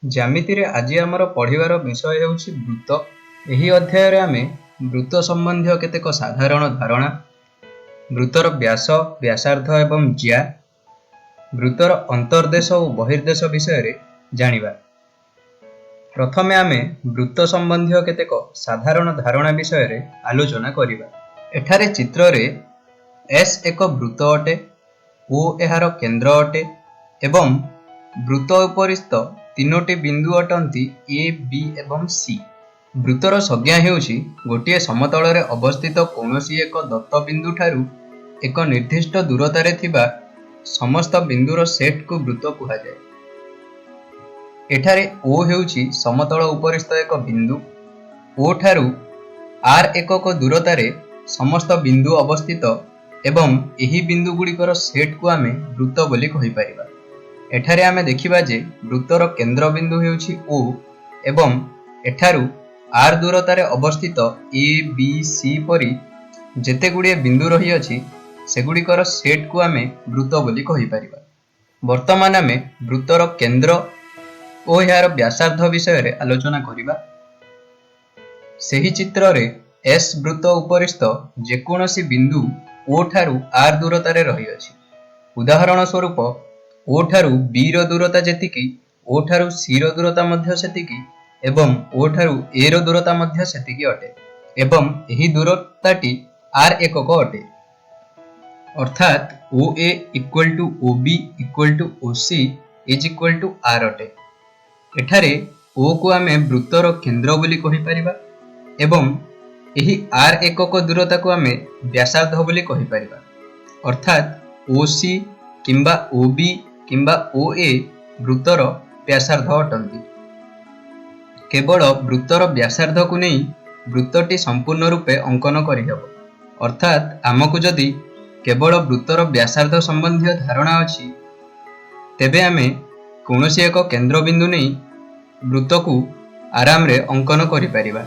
ज्यामिति रे आज आमर पढ़िबार विषय हेउछि वृत्त। एही अध्याय रे आमे वृत्त संबंधी केतेक साधारण धारणा, वृत्तर व्यास, व्यासार्ध एवं ज्या, वृत्तर अंतर्देश और बहिर्देश विषय रे जानिबा। प्रथमे आमे वृत्त संबंधी केतेक साधारण धारणा विषय रे आलोचना करिबा। एठारे चित्र रे एस एक वृत्त अटे, ओ एहार केंद्र अटे एवं वृत्त उपरिस्थ तीनोटी बिंदु अटंती ए, बी एवं सी। वृत्तर संज्ञा हेउछि गोटिए समतल रे अवस्थित कौनसी एक दत्त बिंदु ठारू एक निर्दिष्ट दूरतारे थिबा समस्त बिंदुर सेट को वृत्त कुहाଯାଏ। एठारे ओ हेउछि समतल उपरिस्थ एक बिंदु। ओ ठारू आर एकक दूरतारे समस्त बिंदु अवस्थित एवं एही बिंदु गुड़िकर सेट को आमे वृत्त बोली कहि परिबा। एठारे आमे देखिबा जे वृत्तर केंद्र बिंदु हेउछि ओ एवं एठारू आर दूरतारे अवस्थित ए, बी, सी परी जेते गुड़िए बिंदु रही अछि सेगुड़िकर सेट को आमे वृत्त बोली कहि परिबा। वर्तमान आमे वृत्तर केंद्र ओ यार व्यासार्ध विषय रे आलोचना करिबा। सेही चित्र रे एस वृत्त उपरिस्थ जेकोनोसी बिंदु ओ ठारू आर दूरतारे रही अछि। उदाहरण स्वरूप ओ ठारू बी रो दूरता जेतिकी ओ ठारू सी रो दूरता मध्य सेतिकी एवं ओ ठारू ए रो दूरता मध्य सेतिकी अटे एवं एही दूरताटी आर एकक अटे। अर्थात O A equal to O B equal to O C is equal to R अटे। एठारे ओ को आमे वृत्तर केंद्र बोली कहि परिबा एवं एही आर एकक दूरता को आमे व्यासार्ध बोली कहि परिबा। अर्थात ओ सी किंबा ओ बी किंबा ओ ए वृत्तर व्यासार्ध अटंती। केवल वृत्तर व्यासार्ध को नहीं वृत्तटी संपूर्ण रूपे अंकन करिहेब। अर्थात आमको जदि केवल वृत्तर व्यासार्ध संबंधी धारणा अछि तेबे आमे कौनसी एक केंद्र बिंदु नहीं वृत्त को आराम रे अंकन करि परिबा।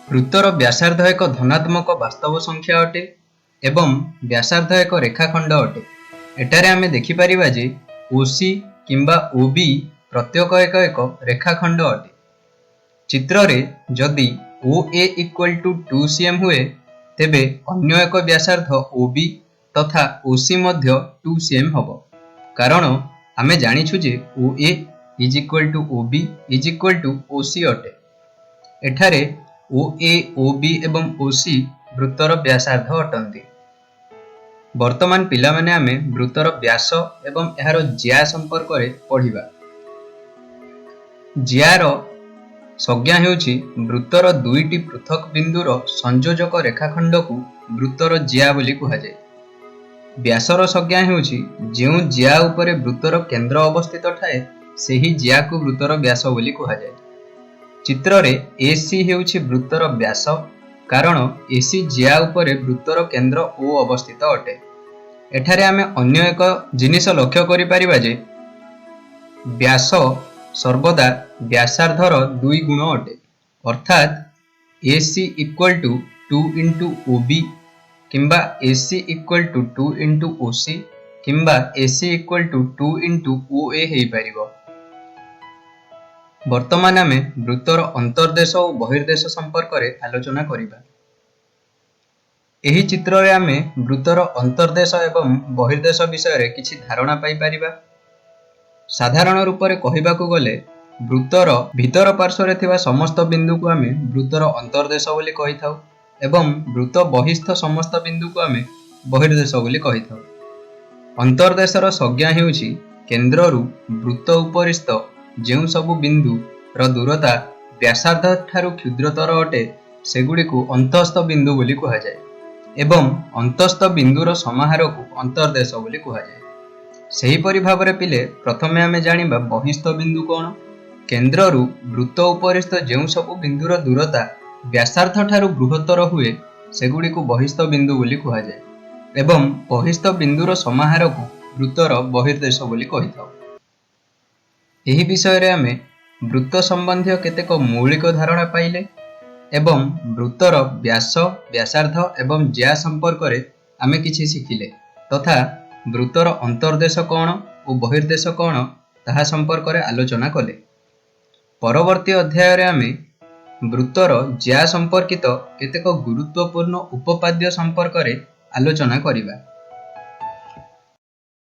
वृत्तर व्यासार्ध एक धनात्मक वास्तव संख्या अटे एवं व्यासार्ध एक रेखाखंड अटे। एटारे आमे देखि परिबा जे ओसी किंबा ओबी प्रत्येक एक रेखाखंड अटे। चित्र रे जदि ओ ए इक्वल टू 2 cm हुए तेबे अन्य एक व्यासार्ध ओबी तथा ओसी मध्य 2 cm हबो। कारण आमे जानिछु जे O A is equal to OB is equal to OC अटे। एठारे ओ ए, ओबी एवं ओसी वृत्तर व्यासार्ध अटंती। वर्तमान पिला माने आमे वृत्तर व्यास एवं एहार ज्या संपर्क रे पढ़िबा। ज्यार संज्ञा हेउछि वृत्तर दुईटी पृथक बिंदुर संयोजक रेखाखंड को वृत्तर ज्या बोली कुहाଯାଏ। व्यासर संज्ञा हेउछि जेउ ज्या उपरे वृत्तर केंद्र अवस्थित थाए सेही ज्या को वृत्तर व्यास बोली कुहाଯାଏ। चित्र रे एसी हेउछि वृत्तर व्यास कारण एसी ज्या उपरे वृत्तर केंद्र ओ अवस्थित अटे। एठारे आमे अन्य एक जिनिस लक्ष्य करि परिबा जे व्यास सर्वदा व्यासार्धर दुई गुण अटे। अर्थात AC equal to 2 into OB किंबा AC equal to 2 into OC किंबा एसी इक्वल टू 2 इंटू ओए हेई परिबो। वर्तमान आमे वृत्तर अंतर्देश और बहिर्देश संपर्क रे आलोचना करिबा। एही चित्र रे आमे वृत्तर अंतर्देश एवं बहिर्देश विषय रे किछि धारणा पाई परिबा। साधारण रूप रे कहिबाकू गले वृत्तर भीतर पार्श्व रे थिबा समस्त बिंदु को आमे वृत्तर अंतर्देश बोली कहिथाउ एवं वृत्त बहिस्थ समस्त बिंदु को आमे बहिर्देश बोली कहिथाउ। अंतर्देशर संज्ञा हेउछि केंद्ररू वृत्त उपरिस्थ जेउ सबु बिंदु र दूरता व्यासार्ध ठारू क्षुद्रतर अटे सेगुडी को अंतस्थ बिंदु बोली कुहाଯାଏ एवं अंतस्थ बिंदुर समाहार को अंतर्देश बोली कुहाଯାए। सही परि भाबरे पिले प्रथमे आमे जानिबा बहिस्थ बिंदु कोन। केंद्ररू वृत्त उपरिस्थ जेउ सबु बिंदुर दूरता व्यासार्ध ठारू बृहत्तर हुए सेगुडी को बहिस्थ बिंदु बोली कुहाଯାଏ एवं बहिस्थ बिंदुर समाहार को वृत्तर बहिर्देश बोली कहिथाउ। एही विषय रे आमे वृत्त संबंधी केतेक मौलिक धारणा पाइले एवं वृत्तर व्यास, व्यासार्ध एवं ज्या संपर्क रे आमे किछि शिखिले तथा वृत्तर अंतर्देश कोण और बहिर्देश कोण ताहा संपर्क रे आलोचना कले। ପରବର୍ତ୍ତୀ ଅଧ୍ୟାୟରେ ଆମେ ବୃତ୍ତର ଜ୍ୟା ସମ୍ପର୍କିତ କେତେକ ଗୁରୁତ୍ୱପୂର୍ଣ୍ଣ ଉପପାଦ୍ୟ ସମ୍ପର୍କରେ ଆଲୋଚନା କରିବା।